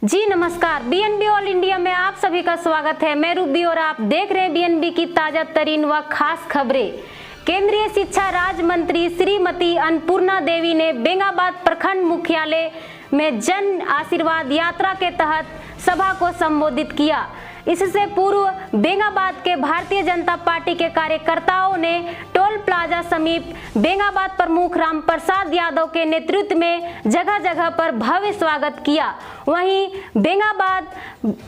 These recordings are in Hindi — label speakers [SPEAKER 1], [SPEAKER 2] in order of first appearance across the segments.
[SPEAKER 1] जी नमस्कार, बीएनबी ऑल इंडिया में आप सभी का स्वागत है। मैं रूबी और आप देख रहे हैं बीएनबी की ताजा तरीन व खास खबरें। केंद्रीय शिक्षा राज्य मंत्री श्रीमती अन्नपूर्णा देवी ने बेंगाबाद प्रखंड मुख्यालय में जन आशीर्वाद यात्रा के तहत सभा को संबोधित किया। इससे पूर्व बेंगाबाद के भारतीय जनता पार्टी के कार्यकर्ताओं ने टोल प्लाजा समीप बेंगाबाद प्रमुख रामप्रसाद यादव के नेतृत्व में जगह जगह पर भव्य स्वागत किया। वहीं बेंगाबाद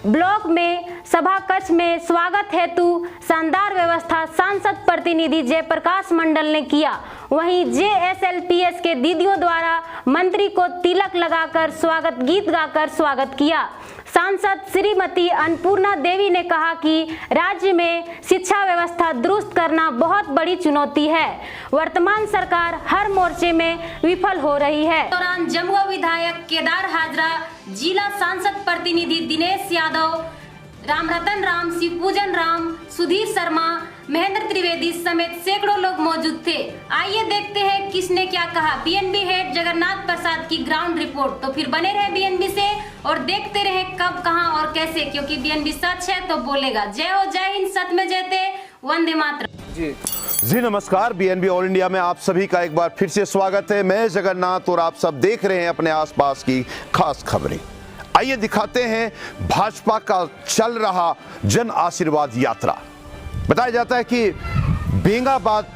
[SPEAKER 1] ब्लॉक में सभा कक्ष में स्वागत हेतु शानदार व्यवस्था सांसद प्रतिनिधि जयप्रकाश मंडल ने किया। वहीं जेएसएलपीएस के दीदियों द्वारा मंत्री को तिलक लगाकर स्वागत गीत गाकर स्वागत किया। सांसद श्रीमती अन्नपूर्णा देवी ने कहा कि राज्य में शिक्षा व्यवस्था दुरुस्त करना बहुत बड़ी चुनौती है। वर्तमान सरकार हर मोर्चे में विफल हो रही है। दौरान जमुआ विधायक केदार हाजरा, जिला सांसद प्रतिनिधि दिनेश यादव, रामरतन राम, शिवपूजन राम, सुधीर शर्मा, महेंद्र त्रिवेदी समेत सैकड़ों लोग मौजूद थे। आइए देखते हैं किसने क्या कहा। बीएनबी हेड जगन्नाथ प्रसाद की ग्राउंड रिपोर्ट। तो फिर बने रहे बीएनबी से और देखते रहे कब, कहां और कैसे, क्योंकि बीएनबी सच है तो बोलेगा। जय हो, जय हिंद, सत में जयते, वंदे मातरम।
[SPEAKER 2] जी नमस्कार, बीएनबी ऑल इंडिया में आप सभी का एक बार फिर से स्वागत है। मैं जगन्नाथ और आप सब देख रहे हैं अपने आसपास की खास खबरें। आइए दिखाते हैं भाजपा का चल रहा जन आशीर्वाद यात्रा। बताया जाता है कि बेंगाबाद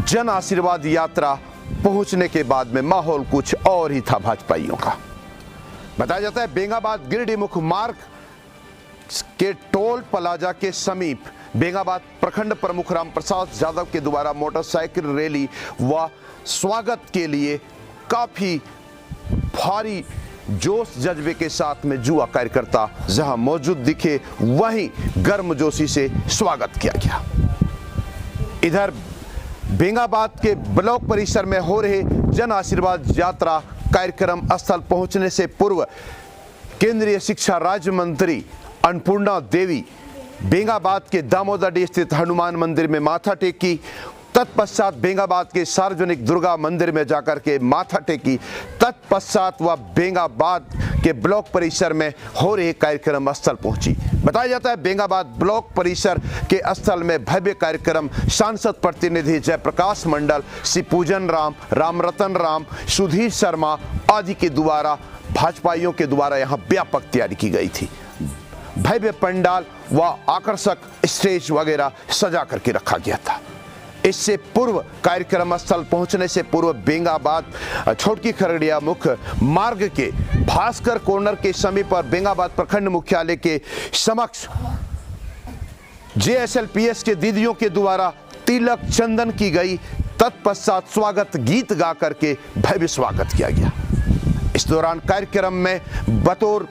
[SPEAKER 2] जन आशीर्वाद यात्रा पहुंचने के बाद में माहौल कुछ और ही था भाजपाइयों का। बताया जाता है बेंगाबाद गिरिडीह मुख्य मार्ग के टोल प्लाजा के समीप बेंगाबाद प्रखंड प्रमुख रामप्रसाद यादव के द्वारा मोटरसाइकिल रैली व स्वागत के लिए काफी भारी जोश जज्बे के साथ में युवा कार्यकर्ता जहां मौजूद दिखे, वहीं गर्मजोशी से स्वागत किया गया। इधर बेंगाबाद के ब्लॉक परिसर में हो रहे जन आशीर्वाद यात्रा कार्यक्रम स्थल पहुंचने से पूर्व केंद्रीय शिक्षा राज्य मंत्री अन्नपूर्णा देवी बेंगाबाद के दामोदरडी स्थित हनुमान मंदिर में माथा टेकी। तत्पश्चात बेंगाबाद के सार्वजनिक दुर्गा मंदिर में जाकर के माथा टेकी। तत्पश्चात वह बेंगाबाद के ब्लॉक परिसर में हो रहे कार्यक्रम स्थल पहुंची। बताया जाता है बेंगाबाद ब्लॉक परिसर के स्थल में भव्य कार्यक्रम सांसद प्रतिनिधि जयप्रकाश मंडल, शिवपूजन राम, रामरतन राम, सुधीर शर्मा आदि के द्वारा भाजपाइयों के द्वारा यहां व्यापक तैयारी की गई थी। भव्य पंडाल व आकर्षक स्टेज वगैरह सजा करके रखा गया था। इससे पूर्व कार्यक्रम स्थल पहुंचने से पूर्व बेंगाबाद छोटकी खरड़िया मुख्य मार्ग के भास्कर कॉर्नर के समीप पर बेंगाबाद प्रखंड मुख्यालय के समक्ष जेएसएलपीएस के दीदियों के द्वारा तिलक चंदन की गई। तत्पश्चात स्वागत गीत गा करके भव्य स्वागत किया गया। इस दौरान कार्यक्रम में बतौर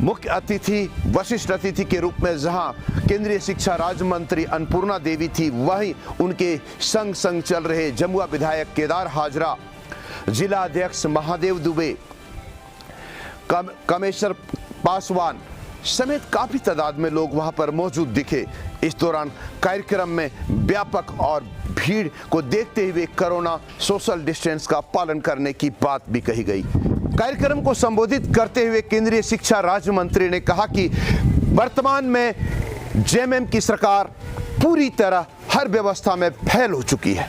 [SPEAKER 2] मुख्य अतिथि, वरिष्ठ अतिथि के रूप में जहां केंद्रीय शिक्षा राज्य मंत्री अन्नपूर्णा देवी थी, वहीं उनके संग संग चल रहे जमुआ विधायक केदार हाजरा, जिला अध्यक्ष महादेव दुबे, कमेश्वर पासवान समेत काफी तादाद में लोग वहां पर मौजूद दिखे। इस दौरान कार्यक्रम में व्यापक और भीड़ को देखते हुए कोरोना सोशल डिस्टेंस का पालन करने की बात भी कही गई। कार्यक्रम को संबोधित करते हुए केंद्रीय शिक्षा राज्य मंत्री ने कहा कि वर्तमान में जेएमएम की सरकार पूरी तरह हर व्यवस्था में फेल हो चुकी है।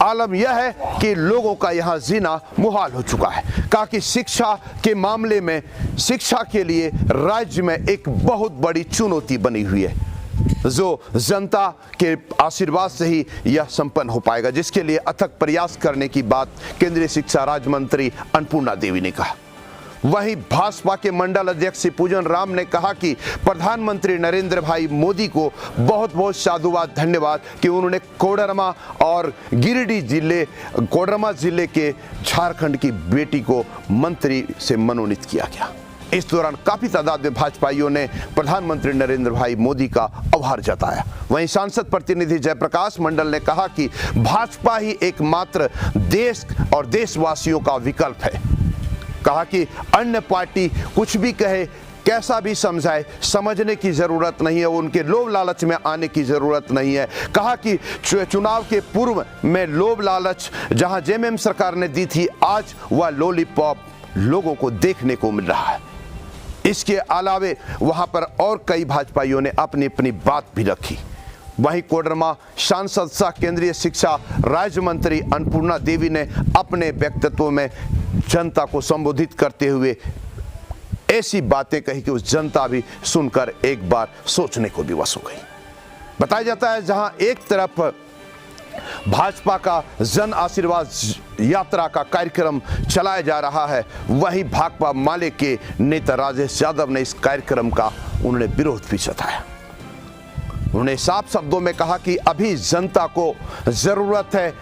[SPEAKER 2] आलम यह है कि लोगों का यहाँ जीना मुहाल हो चुका है। कहा कि शिक्षा के मामले में शिक्षा के लिए राज्य में एक बहुत बड़ी चुनौती बनी हुई है, जो जनता के आशीर्वाद से ही यह संपन्न हो पाएगा, जिसके लिए अथक प्रयास करने की बात केंद्रीय शिक्षा राज्य मंत्री अन्नपूर्णा देवी ने कहा। वहीं भाजपा के मंडल अध्यक्ष शिवपूजन राम ने कहा कि प्रधानमंत्री नरेंद्र भाई मोदी को बहुत बहुत साधुवाद, धन्यवाद कि उन्होंने कोडरमा और कोडरमा जिले के झारखंड की बेटी को मंत्री से मनोनीत किया गया। इस दौरान काफी तादाद में भाजपाइयों ने प्रधानमंत्री नरेंद्र भाई मोदी का आभार जताया। वहीं सांसद प्रतिनिधि जयप्रकाश मंडल ने कहा कि भाजपा ही एकमात्र देश और देशवासियों का विकल्प है। कहा कि अन्य पार्टी कुछ भी कहे, कैसा भी समझाए, समझने की जरूरत नहीं है, उनके लोभ लालच में आने की जरूरत नहीं है। कहा कि चुनाव के पूर्व में लोभ लालच जहां जेएमएम सरकार ने दी थी, आज वह लॉलीपॉप लोगों को देखने को मिल रहा है। इसके अलावे वहां पर और कई भाजपाइयों ने अपनी अपनी बात भी रखी। वहीं कोडरमा सांसद सह केंद्रीय शिक्षा राज्य मंत्री अन्नपूर्णा देवी ने अपने व्यक्तित्व में जनता को संबोधित करते हुए ऐसी बातें कही कि उस जनता भी सुनकर एक बार सोचने को भी वश हो गई। बताया जाता है जहां एक तरफ भाजपा का जन आशीर्वाद यात्रा का कार्यक्रम चलाया जा रहा है, वहीं भाकपा माले के नेता राजेश यादव ने इस कार्यक्रम का उन्होंने विरोध भी जताया। उन्होंने साफ शब्दों में कहा कि अभी जनता को जरूरत है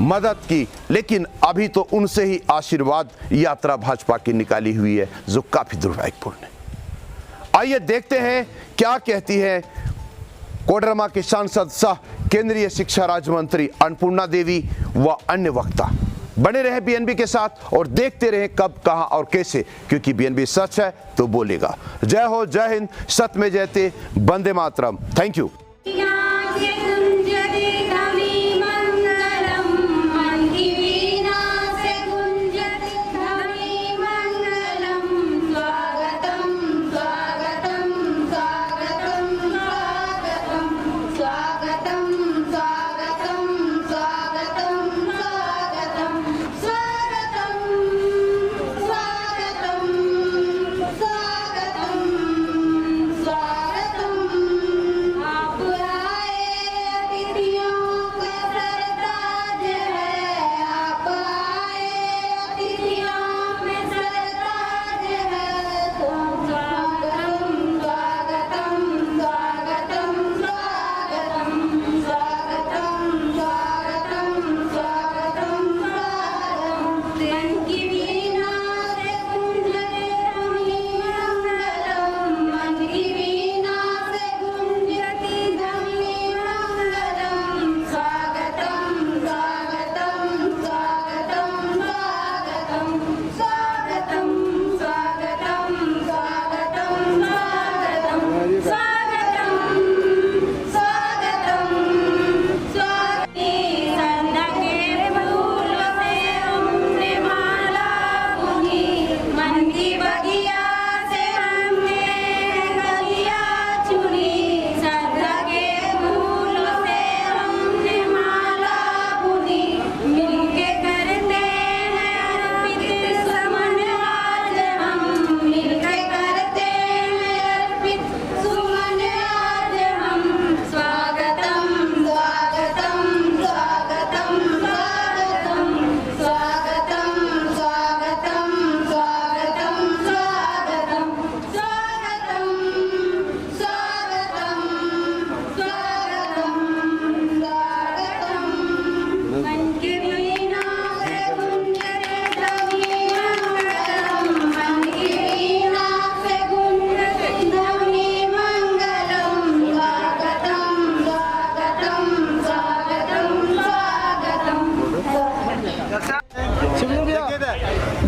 [SPEAKER 2] मदद की, लेकिन अभी तो उनसे ही आशीर्वाद यात्रा भाजपा की निकाली हुई है, जो काफी दुर्भाग्यपूर्ण है। आइए देखते हैं क्या कहती है कोडरमा के सांसद सह केंद्रीय शिक्षा राज्य मंत्री अन्नपूर्णा देवी व अन्य वक्ता। बने रहे बीएनबी के साथ और देखते रहे कब, कहां और कैसे, क्योंकि बीएनबी सच है तो बोलेगा। जय हो, जय हिंद, सत्य में जयते, वंदे मातरम। Thank you.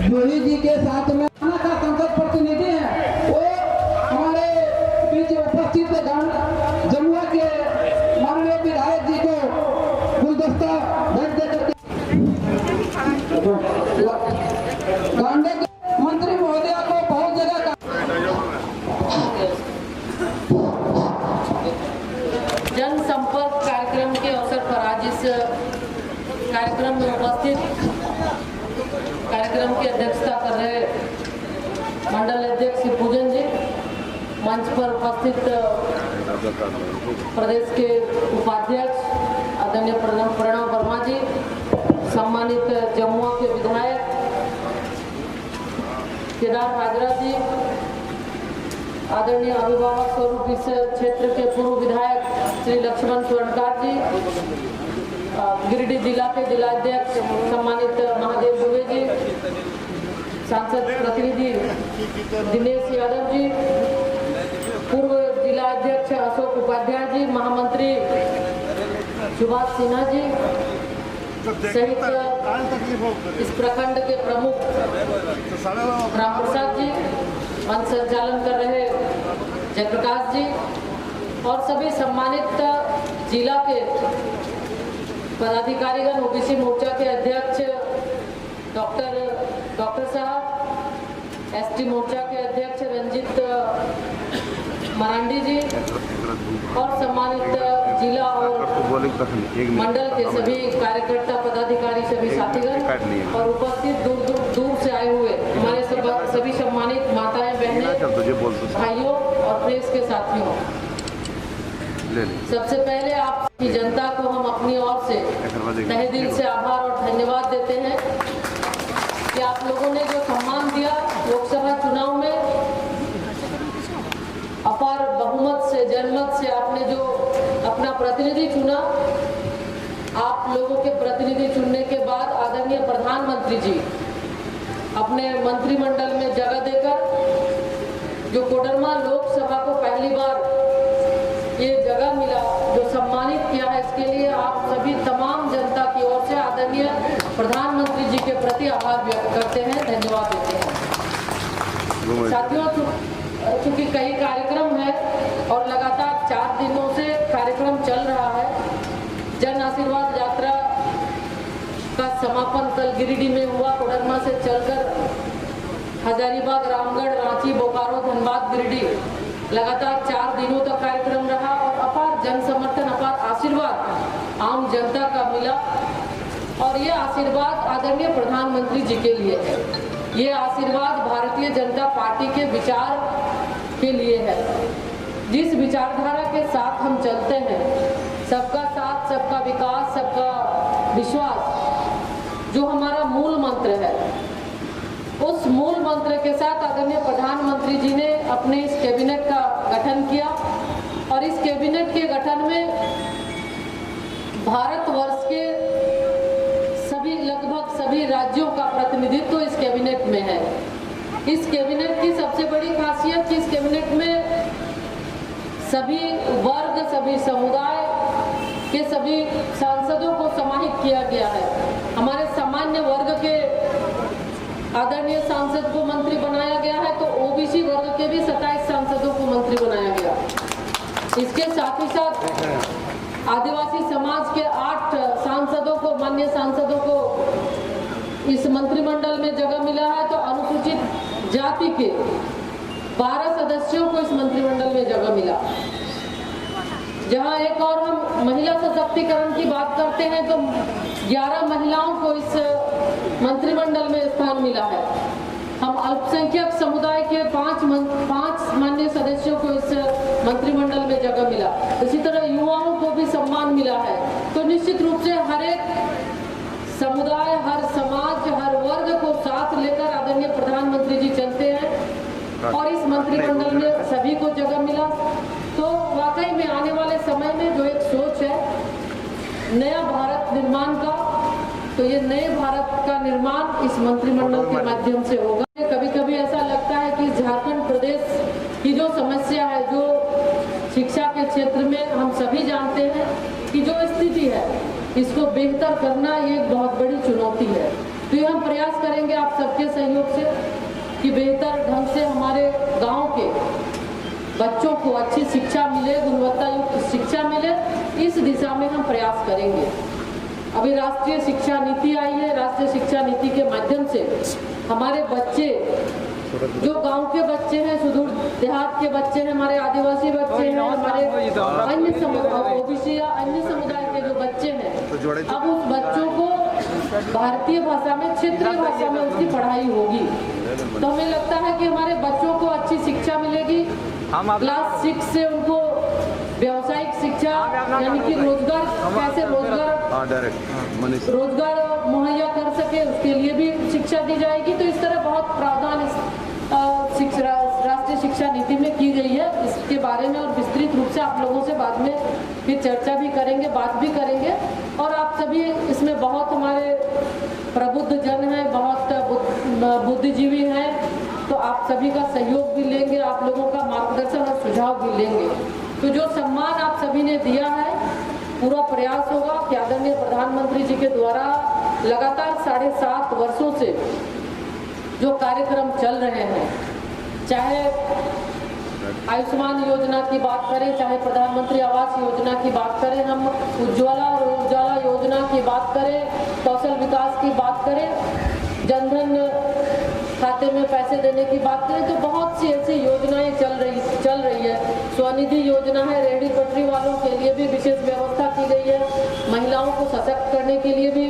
[SPEAKER 3] जोही जी के साथ में का संसद प्रतिनिधि हैं, वो हमारे बीच उपस्थित जमुआ के माननीय विधायक जी को गुलदस्ता भेंट देकर गांडे के मंत्री महोदय को बहुत जगह
[SPEAKER 4] जनसंपर्क कार्यक्रम के अवसर पर आज इस कार्यक्रम में उपस्थित कार्यक्रम की अध्यक्षता कर रहे मंडल अध्यक्ष श्री पूजन जी, मंच पर उपस्थित प्रदेश के उपाध्यक्ष आदरणीय प्रणव वर्मा जी, सम्मानित जमुआ के विधायक केदार हाजरा जी, आदरणीय अभिभावक स्वरूप इस क्षेत्र के पूर्व विधायक श्री लक्ष्मण स्वर्णकार जी, गिरिडीह जिला के जिलाध्यक्ष सम्मानित महादेव दुबे जी, सांसद प्रतिनिधि दिनेश यादव जी, पूर्व जिला अध्यक्ष अशोक उपाध्याय जी, महामंत्री सुभाष सिन्हा जी सहित इस प्रखंड के प्रमुख राम प्रसाद जी, मंच संचालन कर रहे जयप्रकाश जी और सभी सम्मानित जिला के पदाधिकारीगण, ओबीसी मोर्चा के अध्यक्ष डॉक्टर साहब, एसटी मोर्चा के अध्यक्ष रंजित मरांडी जी और सम्मानित जिला और मंडल के सभी कार्यकर्ता पदाधिकारी सभी साथीगण और उपस्थित दूर से आए हुए हमारे सभी सम्मानित माताएं बहनें भाइयों और प्रेस के साथियों, सबसे पहले आपकी जनता को हम अपनी ओर से तहे दिल से आभार और धन्यवाद देते हैं कि आप लोगों ने जो सम्मान दिया लोकसभा चुनाव में अपार बहुमत से जनमत से आपने जो अपना प्रतिनिधि चुना। आप लोगों के प्रतिनिधि चुनने के बाद आदरणीय प्रधानमंत्री जी अपने मंत्रिमंडल में जगह देकर जो कोडरमा लोकसभा को पहली बार ये जगह मिला, जो सम्मानित किया है, इसके लिए आप सभी तमाम जनता की ओर से आदरणीय प्रधानमंत्री जी के प्रति आभार व्यक्त करते हैं, धन्यवाद देते हैं। साथियों, चूंकि कई कार्यक्रम है और लगातार 4 दिनों से कार्यक्रम चल रहा है, जन आशीर्वाद यात्रा का समापन कल गिरिडीह में हुआ। कोडरमा से चलकर हजारीबाग, रामगढ़, रांची, बोकारो, धनबाद, गिरिडीह लगातार 4 दिनों तक कार्यक्रम रहा और अपार जन समर्थन, अपार आशीर्वाद आम जनता का मिला और ये आशीर्वाद आदरणीय प्रधानमंत्री जी के लिए है। ये आशीर्वाद भारतीय जनता पार्टी के विचार के लिए है। जिस विचारधारा के साथ हम चलते हैं, सबका साथ, सबका विकास, सबका विश्वास, जो हमारा मूल मंत्र है, उस मूल मंत्र के साथ आदरणीय प्रधानमंत्री जी ने अपने इस कैबिनेट का गठन किया और इस कैबिनेट के गठन में भारतवर्ष के लगभग सभी राज्यों का प्रतिनिधित्व इस कैबिनेट में है। इस कैबिनेट की सबसे बड़ी खासियत कि इस कैबिनेट में सभी वर्ग, सभी समुदाय के सभी सांसदों को समाहित किया गया है। हमारे सामान्य वर्ग के आदरणीय सांसद को मंत्री बनाया गया है, तो ओबीसी वर्ग के भी 27 सांसदों को मंत्री बनाया गया। इसके साथ ही साथ आदिवासी समाज के 8 सांसदों को, माननीय सांसदों को इस मंत्रिमंडल में जगह मिला है, तो अनुसूचित जाति के 12 सदस्यों को इस मंत्रिमंडल में जगह मिला। जहां एक और हम महिला सशक्तिकरण की बात करते हैं तो 11 महिलाओं को इस मंत्रिमंडल में स्थान मिला है। हम अल्पसंख्यक समुदाय के 5 माननीय सदस्यों को इस मंत्रिमंडल में जगह मिला। इसी तरह युवाओं को भी सम्मान मिला है। तो निश्चित रूप से हर एक समुदाय, हर समाज, हर वर्ग को साथ लेकर आदरणीय प्रधानमंत्री जी चलते हैं और इस मंत्रिमंडल में सभी को जगह मिला। तो वाकई में आने वाले समय में जो एक सोच है नया भारत निर्माण का, तो ये नए भारत का निर्माण इस मंत्रिमंडल के माध्यम से होगा। कभी कभी ऐसा लगता है कि झारखंड प्रदेश की जो समस्या है, जो शिक्षा के क्षेत्र में हम सभी जानते हैं कि जो स्थिति है, इसको बेहतर करना ये एक बहुत बड़ी चुनौती है। तो ये हम प्रयास करेंगे आप सबके सहयोग से कि बेहतर ढंग से हमारे गांव के बच्चों को अच्छी शिक्षा मिले, गुणवत्ता युक्त शिक्षा मिले, इस दिशा में हम प्रयास करेंगे। अभी राष्ट्रीय शिक्षा नीति आई है। राष्ट्रीय शिक्षा नीति के माध्यम से हमारे बच्चे, जो गांव के बच्चे हैं, सुदूर देहात के बच्चे हैं, हमारे आदिवासी बच्चे हैं, हमारे अन्य समुदाय, ओबीसी या अन्य समुदाय के जो बच्चे हैं, अब उस बच्चों को भारतीय भाषा में, क्षेत्रीय भाषा में उसकी पढ़ाई होगी। तो हमें लगता है कि हमारे बच्चों को अच्छी शिक्षा मिलेगी। क्लास 6 से उनको व्यावसायिक शिक्षा यानी कि रोजगार, कैसे रोजगार मुहैया कर सके, उसके लिए भी शिक्षा दी जाएगी। तो इस तरह बहुत प्रावधान राष्ट्रीय शिक्षा नीति में की गई है। इसके बारे में और विस्तृत रूप से आप लोगों से बाद में फिर चर्चा भी करेंगे, बात भी करेंगे। और आप सभी इसमें बहुत हमारे प्रबुद्ध जन हैं, बहुत बुद्धिजीवी हैं, तो आप सभी का सहयोग भी लेंगे, आप लोगों का मार्गदर्शन और सुझाव भी लेंगे। तो जो सम्मान आप सभी ने दिया है, पूरा प्रयास होगा कि आदरणीय प्रधानमंत्री जी के द्वारा लगातार 7.5 वर्षों से जो कार्यक्रम चल रहे हैं, चाहे आयुष्मान योजना की बात करें, चाहे प्रधानमंत्री आवास योजना की बात करें, हम उज्ज्वला योजना की बात करें, कौशल विकास की बात करें, जनधन खाते में पैसे देने की बात करें तो बहुत सी ऐसी योजनाएं चल रही है। स्वनिधि योजना है, रेहड़ी पटरी वालों के लिए भी विशेष व्यवस्था की गई है, महिलाओं को सशक्त करने के लिए भी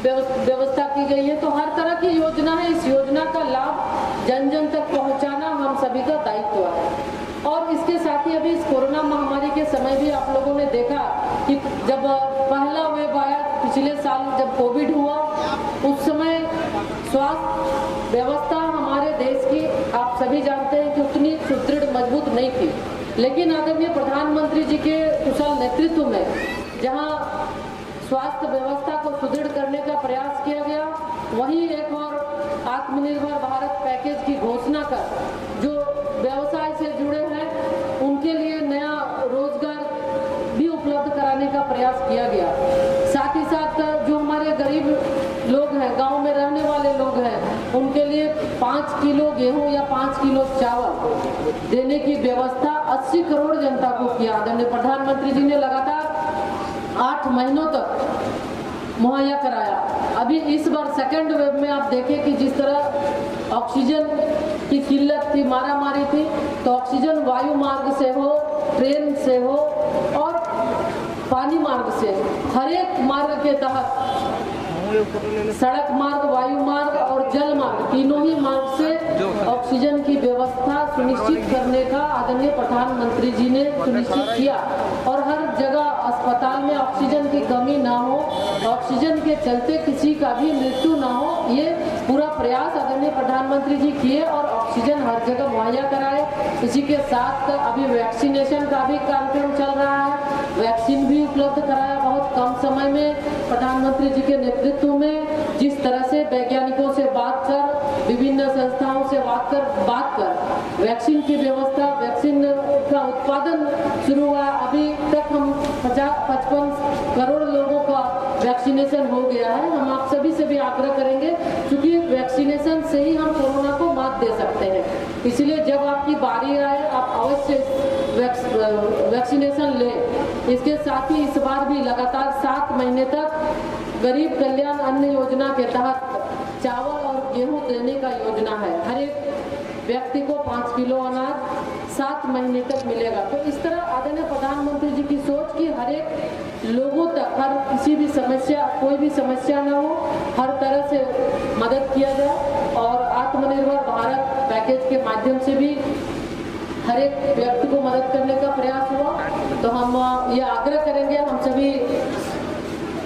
[SPEAKER 4] व्यवस्था की गई है। तो हर तरह की योजना है, इस योजना का लाभ जन जन तक पहुंचाना हम सभी का दायित्व है। और इसके साथ ही अभी इस कोरोना महामारी के समय भी आप लोगों ने देखा कि जब पहला वेव आया पिछले साल जब कोविड हुआ, उस समय स्वास्थ्य व्यवस्था हमारे देश की आप सभी जानते हैं कि उतनी सुदृढ़ मजबूत नहीं थी। लेकिन आदरणीय प्रधानमंत्री जी के कुशल नेतृत्व में जहां स्वास्थ्य व्यवस्था को सुदृढ़ करने का प्रयास किया गया, वहीं एक और आत्मनिर्भर भारत पैकेज की घोषणा कर जो व्यवसाय से जुड़े हैं उनके लिए नया रोजगार भी उपलब्ध कराने का प्रयास किया गया। साथ ही साथ जो हमारे गरीब लोग हैं, गांव में रहने वाले लोग हैं, उनके लिए 5 किलो गेहूं या 5 किलो चावल देने की व्यवस्था 80 करोड़ जनता को किया। आदरणीय प्रधानमंत्री जी ने लगातार 8 महीनों तक मुहैया कराया। अभी इस बार सेकेंड वेव में आप देखें कि जिस तरह ऑक्सीजन की किल्लत थी, मारामारी थी, तो ऑक्सीजन वायु मार्ग से हो, ट्रेन से हो और पानी मार्ग से, हर एक मार्ग के तहत सड़क मार्ग, वायु मार्ग और जल मार्ग, तीनों ही मार्ग से ऑक्सीजन की व्यवस्था सुनिश्चित करने का आदरणीय प्रधानमंत्री जी ने सुनिश्चित किया। और हर जगह अस्पताल में ऑक्सीजन की कमी ना हो, ऑक्सीजन के चलते किसी का भी मृत्यु ना हो, ये पूरा प्रयास आदरणीय प्रधानमंत्री जी किए और ऑक्सीजन हर जगह मुहैया कराए। इसी के साथ अभी वैक्सीनेशन का भी कार्यक्रम चल रहा है, वैक्सीन भी उपलब्ध कराया बहुत कम समय में। प्रधानमंत्री जी के नेतृत्व में जिस तरह से वैज्ञानिकों से बात कर, विभिन्न संस्थाओं से बात कर वैक्सीन की व्यवस्था, वैक्सीन का उत्पादन शुरू हुआ। अभी तक हम 55 करोड़ लोगों का वैक्सीनेशन हो गया है। हम आप सभी से भी आग्रह करेंगे, क्योंकि वैक्सीनेशन से ही हम कोरोना को मात दे सकते हैं। इसलिए जब आपकी बारी आए आप अवश्य वैक्सीनेशन लें। इसके साथ ही इस बार भी लगातार 7 महीने तक गरीब कल्याण अन्न योजना के तहत चावल और गेहूं देने का योजना है। हर एक व्यक्ति को 5 किलो अनाज 7 महीने तक मिलेगा। तो इस तरह आदरणीय प्रधानमंत्री जी की सोच कि हर एक लोगों तक हर किसी भी समस्या, कोई भी समस्या ना हो, हर तरह से मदद किया जाए। और आत्मनिर्भर भारत पैकेज के माध्यम से भी हर एक व्यक्ति को मदद करने का प्रयास हुआ। तो हम ये आग्रह करेंगे हम सभी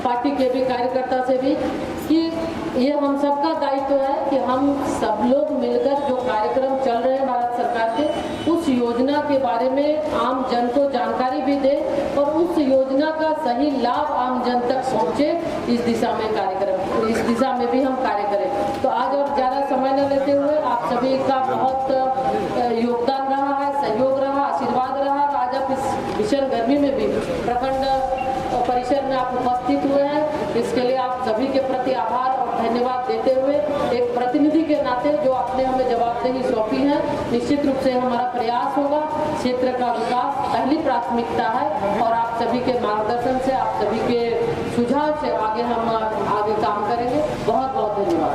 [SPEAKER 4] पार्टी के भी कार्यकर्ता से भी कि ये हम सबका दायित्व है कि हम सब लोग मिलकर जो कार्यक्रम चल रहे हैं भारत सरकार के, उस योजना के बारे में आम जन को जानकारी भी दें और उस योजना का सही लाभ आम जन तक पहुंचे, इस दिशा में भी हम कार्य करें। तो आज और ज़्यादा समय न लेते हुए आप सभी का बहुत योगदान रहा है, सहयोग रहा, आशीर्वाद रहा। आज आप इस भीषण गर्मी में भी प्रखंड परिसर में आप उपस्थित हुए हैं, इसके लिए आप सभी के प्रति आभार और धन्यवाद देते हुए एक प्रतिनिधि के नाते जो आपने हमें जवाबदेही सौंपी है, निश्चित रूप से हमारा प्रयास होगा। क्षेत्र का विकास पहली प्राथमिकता है और आप सभी के मार्गदर्शन से, आप सभी के सुझाव से आगे हम आगे काम करेंगे। बहुत बहुत धन्यवाद।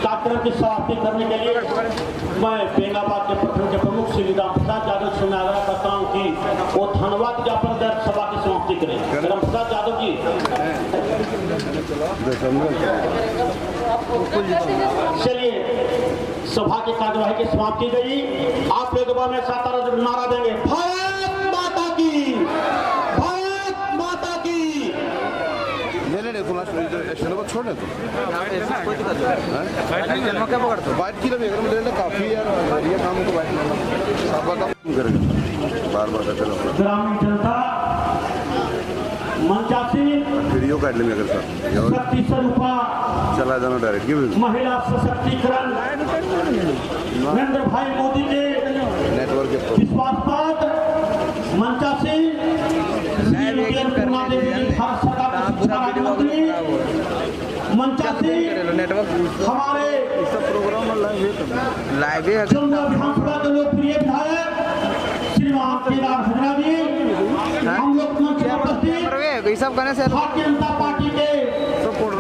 [SPEAKER 5] कार्यक्रम की समाप्ति करने के लिए मैं बेंगाबाद के प्रखंड के प्रमुख श्री राम प्रसाद यादव से आग्रह करता हूँ कि वो धन्यवाद ज्ञापन कर सभा की समाप्ति करें। राम प्रसाद यादव जी, चलिए सभा की कार्यवाही की समाप्ति गई। आप लोग में सात नारा देंगे, भारत माता की, भारत माता की।
[SPEAKER 2] छोड़ दे बाइट की काफी यार काम को बार
[SPEAKER 5] ग्रामीण जनता मंचासी
[SPEAKER 2] वीडियो काट लेंगे अगर
[SPEAKER 5] शक्ति स्वरूपा
[SPEAKER 2] चला जाना डायरेक्ट
[SPEAKER 5] महिला सशक्तिकरण नरेंद्र भाई मोदी के
[SPEAKER 2] नेटवर्क
[SPEAKER 5] विश्वास पात्र मंचासी भारत सरकार के राज्य मंत्री मंचासी हमारे जमुआ विधानसभा के लोकप्रिय विधायक श्रीमान केदार हजरा जी, हम लोग मंच पर उपस्थित भारतीय जनता पार्टी के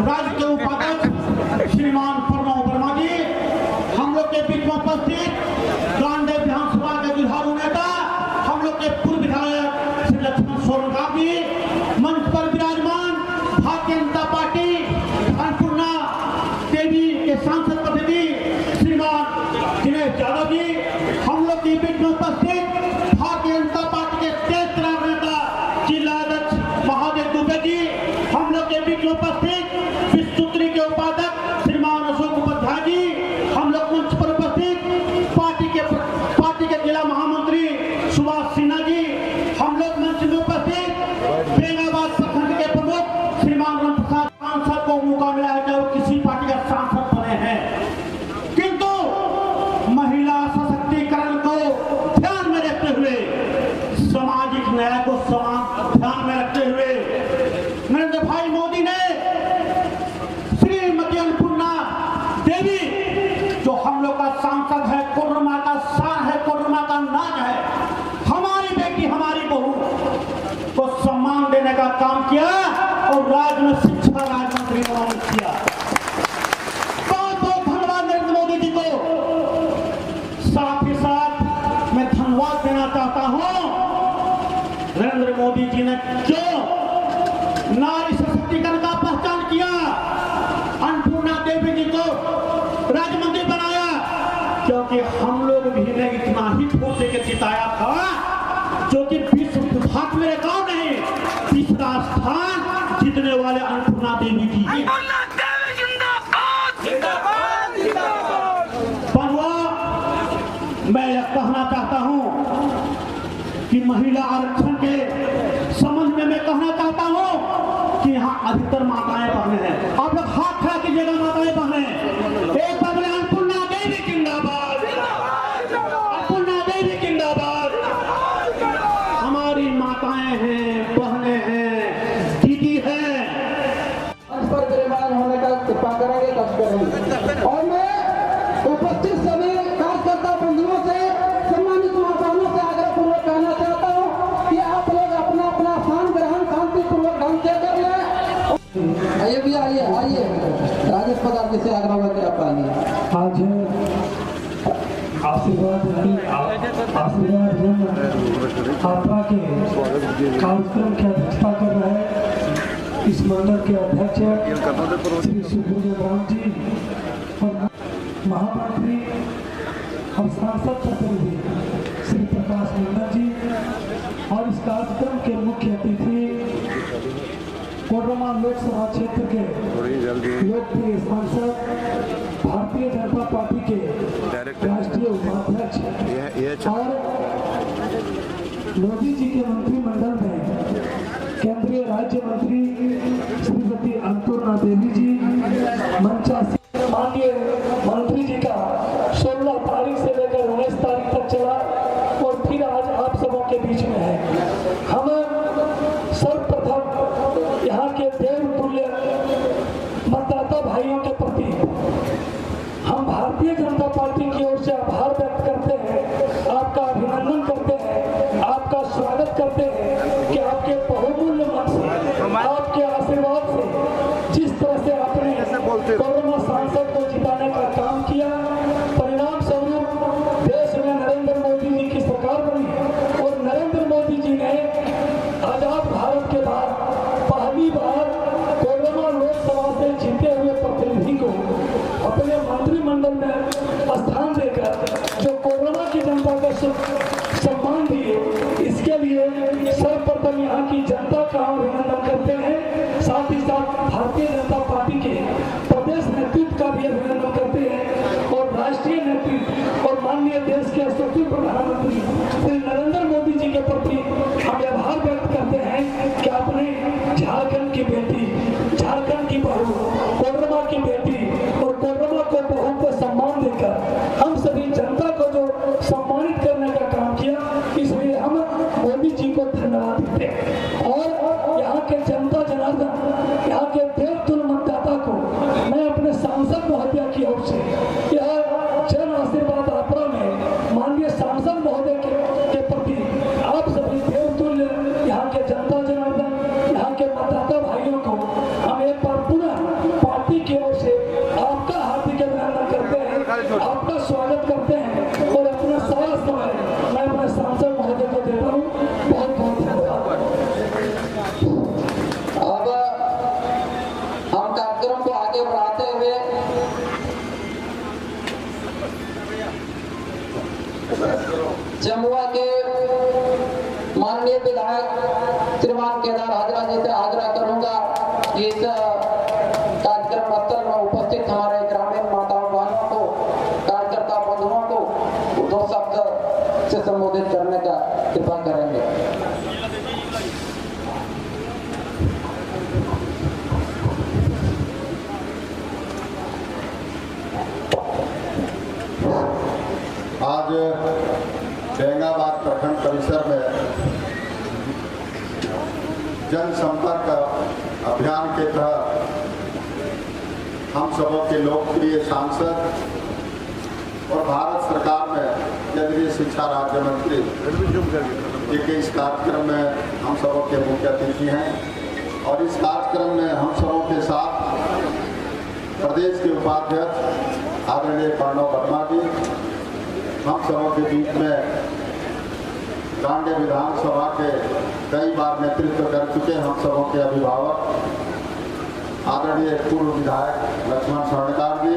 [SPEAKER 5] राज्य के उपाध्यक्ष श्रीमान प्रणव वर्मा जी, हम लोग के बीच में उपस्थित गांधी विधानसभा के जुझारू नेता हम लोग के पूर्व विधायक श्री लक्ष्मण सोनकार जी, मंच पर विराजमान भारतीय जनता पार्टी अन्नपूर्णा देवी के सांसद प्रतिनिधि श्रीमान दिनेश यादव जी, हम लोग के बीच में उपस्थित भारतीय जनता पार्टी के तेज तर्रार नेता जिला अध्यक्ष महादेव दुबे जी, हम लोग के बीच में उपस्थित विश्वसूत्री के उपाध्यक्ष श्रीमान अशोक उपाध्याय जी, हम लोग मंच पर उपस्थित पार्टी के जिला महामंत्री सुभाष सिन्हा जी, हम लोग मंच में उपस्थित बेंगाबाद प्रखंड के प्रमुख श्रीमान रामप्रसाद सांसद को मौका मिला है कि वो किसी पार्टी का सांसद बने हैं, किंतु महिला सशक्तिकरण को ध्यान में रखते हुए, सामाजिक न्याय को ध्यान में रखते हुए नरेंद्र भाई मोदी ने श्रीमती अन्नपूर्णा देवी, जो हम लोग का सांसद है, कोडरमा का शान है, कोडरमा का नाज है, हमारी बेटी हमारी बहू को सम्मान देने का काम किया और राज्य में शिक्षा राज्य मंत्री मनोनीत किया। बहुत बहुत धन्यवाद नरेंद्र मोदी जी को। साथ ही साथ मैं धन्यवाद देना चाहता हूं नरेंद्र मोदी जी ने जो नारी सशक्तिकरण का पहचान किया, अन्नपूर्णा देवी जी को राज्य मंत्री बनाया, क्योंकि हम लोग भी ने इतना ही वोट देकर जिताया था जो कि विश्व विभाग में रिकॉर्ड नहीं, तीसरा स्थान जीतने वाले अन्नपूर्णा देवी जी। मैं यह कहना चाहता हूं कि महिला आरक्षण के संबंध में मैं कहना चाहता हूं कि यहाँ अधिकतर माताएं बहने हैं। आप लोग हाथ खड़ा कीजिएगा माताएं बहने, एक बार बोले अन्नपूर्णा देवी जिंदाबाद, अन्नपूर्णा देवी जिंदाबाद। हमारी माताएं हैं, बहनें हैं, दीदी हैं।
[SPEAKER 3] मंच पर विराजमान होने का कृपा करेंगे, कष्ट करेंगे। और मैं उपस्थित सभी कार्यकर्ता बंधुओं से, सम्मानित महानुभावों से आग्रहपूर्वक कहना चाहता हूं कि आप लोग अपना अपना स्थान ग्रहण शांतिपूर्वक ढंग से कर लें। आइए भैया, आइए राजेश पदार्थ से आग्रह करके आप आइए।
[SPEAKER 6] आज आशीर्वाद यात्रा के कार्यक्रम की अध्यक्षता कर रहे हैं इस मंडल के अध्यक्ष श्री सुभोजन राम जी और महामंत्री और सांसद प्रतिनिधि श्री प्रकाश मंडल जी, और इस कार्यक्रम के मुख्य अतिथि कोडरमा लोकसभा क्षेत्र के लोकप्रिय सांसद भारतीय जनता पार्टी के राष्ट्रीय उपाध्यक्ष और मोदी जी के मंत्रिमंडल में केंद्रीय राज्य मंत्री श्रीमती अन्नपूर्णा देवी जी, मंचासी माननीय मंत्री जी का 16 तारीख से लेकर 19 तारीख तक चला और फिर आज आप सबों के बीच में है। हम सर्वप्रथम यहाँ के देवतुल्य मतदाता भाइयों के प्रति हम भारतीय जनता पार्टी की ओर से आभार व्यक्त करते हैं, आपका अभिनंदन करते हैं, आपका स्वागत करते हैं कि आपके बहुमूल्य मत से, आपके आशीर्वाद से जिस तरह से आपने कोरोना सांसद को जिताने का काम किया, परिणाम स्वरूप देश में नरेंद्र मोदी जी की सरकार बनी और नरेंद्र मोदी जी ने आजाद भारत के बाद पहली बार कोरोना लोकसभा से जीते हुए प्रतिनिधि को अपने मंत्रिमंडल में स्थान देकर जो कोरोना की जनता का सम्मान दिए, इसके लिए सर्वप्रथम यहाँ की जनता का अभिनंदन करते हैं। साथ ही साथ भारतीय जनता पार्टी के प्रदेश नेतृत्व का भी अभिनंदन करते हैं और राष्ट्रीय नेतृत्व और माननीय देश के यशस्वी प्रधानमंत्री श्री नरेंद्र मोदी जी के प्रति हम आभार व्यक्त करते हैं कि आपने झारखंड की बेटी, झारखंड की बहू, कोडरमा की बेटी और कोडरमा को बहू को सम्मान देकर हम सभी जनता को जो सम्मानित करने का काम किया, इसलिए हम मोदी जी को धन्यवाद देते हैं। और यहाँ के जनता जनार्दन, यहाँ के देवतुल्य
[SPEAKER 3] इस कार्यक्रम स्थल में उपस्थित हमारे ग्रामीण माताओं बहनों को, कार्यकर्ता बंधुओं को 2 शब्द से संबोधित करने का कृपा करेंगे।
[SPEAKER 7] आज बेंगाबाद प्रखंड परिसर में जनसंपर्क अभियान के तहत हम सबों के लोकप्रिय सांसद और भारत सरकार में केंद्रीय शिक्षा राज्य मंत्री जी के इस कार्यक्रम में हम सबों के मुख्य अतिथि हैं और इस कार्यक्रम में हम सबों के साथ प्रदेश के उपाध्यक्ष आदरणीय प्रणव वर्मा जी, हम सबों के बीच में गांधी विधानसभा के कई बार नेतृत्व कर चुके हम सबों के अभिभावक आदरणीय पूर्व विधायक लक्ष्मण स्वर्णकार जी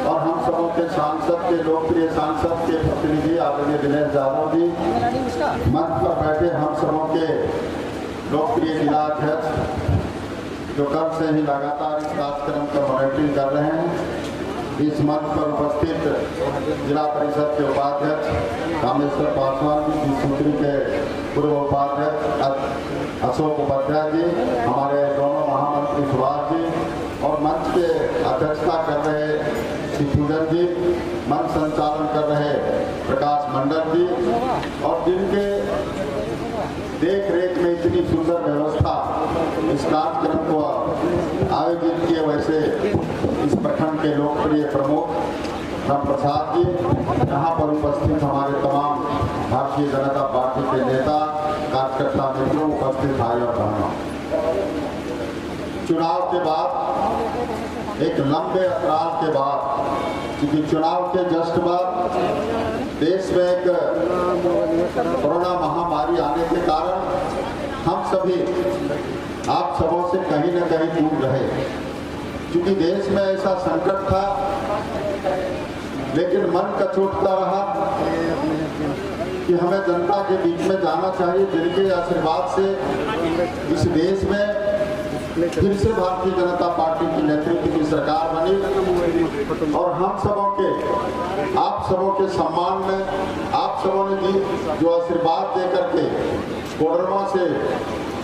[SPEAKER 7] और हम सबों के सांसद के लोकप्रिय सांसद के प्रतिनिधि आदरणीय दिनेश यादव जी, मंच पर बैठे हम सबों के लोकप्रिय जिला अध्यक्ष जो कब से ही लगातार इस कार्यक्रम का मॉनिटरिंग कर रहे हैं, इस मंच पर उपस्थित जिला परिषद के उपाध्यक्ष कामेश्वर पासवान जी, सूत्री के पूर्व उपाध्यक्ष अशोक उपाध्याय जी, हमारे दोनों महामंत्री सुभाष जी और मंच के अध्यक्षता कर रहे शिवपूजन जी, मंच संचालन कर रहे प्रकाश मंडल जी और जिनके देख रेख में इतनी सुंदर व्यवस्था इस कार्यक्रम को आयोजित किए, वैसे इस प्रखंड के लोकप्रिय प्रमुख राम प्रसाद जी, यहाँ पर उपस्थित हमारे तमाम भारतीय जनता पार्टी के नेता, कार्यकर्ता मित्रों, उपस्थित भाई और बहनों, चुनाव के बाद एक लंबे अंतराल के बाद, क्योंकि चुनाव के जस्ट बाद देश में एक कोरोना महामारी आने के कारण हम सभी आप सबों से कहीं न कहीं दूर रहे, क्योंकि देश में ऐसा संकट था, लेकिन मन कचोटता रहा कि हमें जनता के बीच में जाना चाहिए, जिनके आशीर्वाद से इस देश में फिर से भारतीय जनता पार्टी की नेतृत्व की सरकार बनी और हम सबों के, आप सबों के सम्मान में आप सबों ने जो आशीर्वाद दे करके कोडरमा से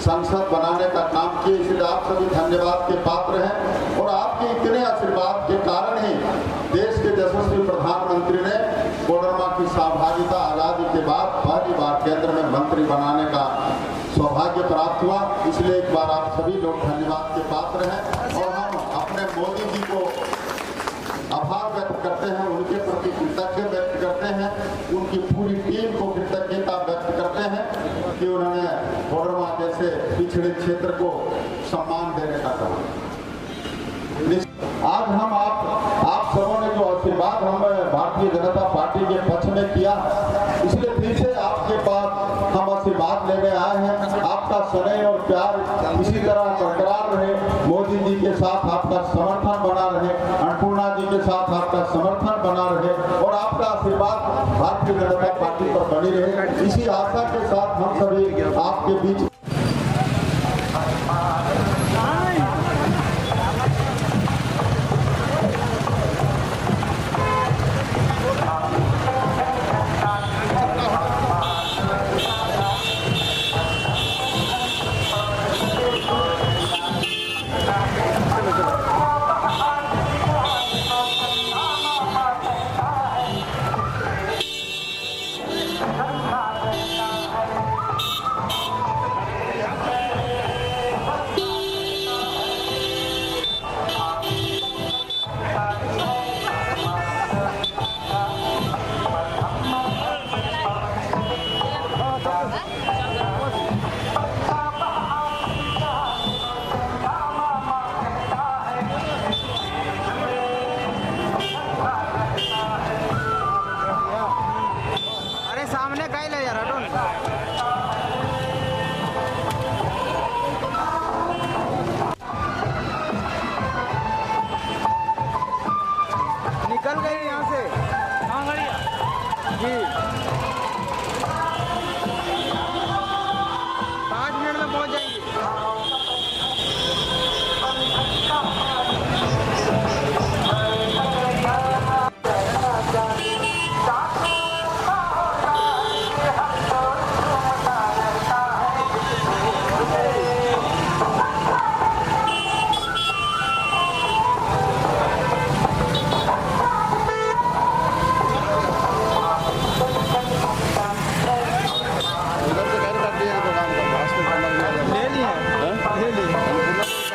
[SPEAKER 7] संसद बनाने का काम किया, इसलिए आप सभी धन्यवाद के पात्र हैं और आपके इतने आशीर्वाद के कारण ही देश के यशस्वी प्रधानमंत्री ने कोडरमा की सहभागिता आजादी के बाद पहली बार केंद्र में मंत्री बनाने का सौभाग्य प्राप्त हुआ। इसलिए एक बार आप सभी लोग धन्यवाद के पात्र हैं और हम अपने मोदी जी को आभार व्यक्त करते हैं, उनके प्रति कृतज्ञता व्यक्त करते हैं, उनकी पूरी टीम को कृतज्ञता व्यक्त करते हैं कि उन्होंने कोडरमा जैसे पिछड़े क्षेत्र को सम्मान देने का काम। आज हम आप सबों ने जो आशीर्वाद हम भारतीय जनता पार्टी के पक्ष में किया, इसलिए फिर से आपके पास हम आशीर्वाद लेने आए हैं। आपका स्नेह और प्यार इसी तरह बरकरार रहे, मोदी जी के साथ आपका समर्थन बना रहे, अन्नपूर्णा जी के साथ आपका समर्थन बना रहे और आपका आशीर्वाद भारतीय जनता पार्टी पर बनी रहे। इसी आशा के साथ हम सभी आपके बीच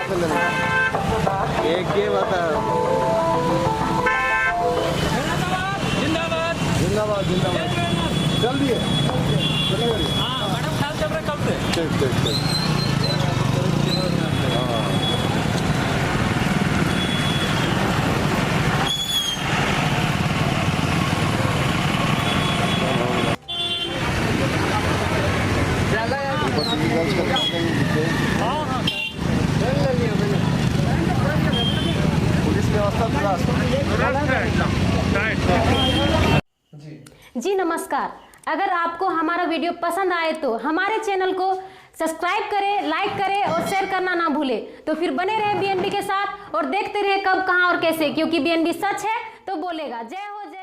[SPEAKER 8] एक ये बता जिंदाबाद जिंदाबाद चल दिए मैडम ख्याल चल रहा कब से ठीक ठीक ठीक पुलिस व्यवस्था
[SPEAKER 1] जी नमस्कार। अगर आपको हमारा वीडियो पसंद आए तो हमारे चैनल को सब्सक्राइब करें, लाइक करें और शेयर करना ना भूलें। तो फिर बने रहे बीएनबी के साथ और देखते रहे कब, कहां और कैसे, क्योंकि बीएनबी सच है तो बोलेगा। जय हो।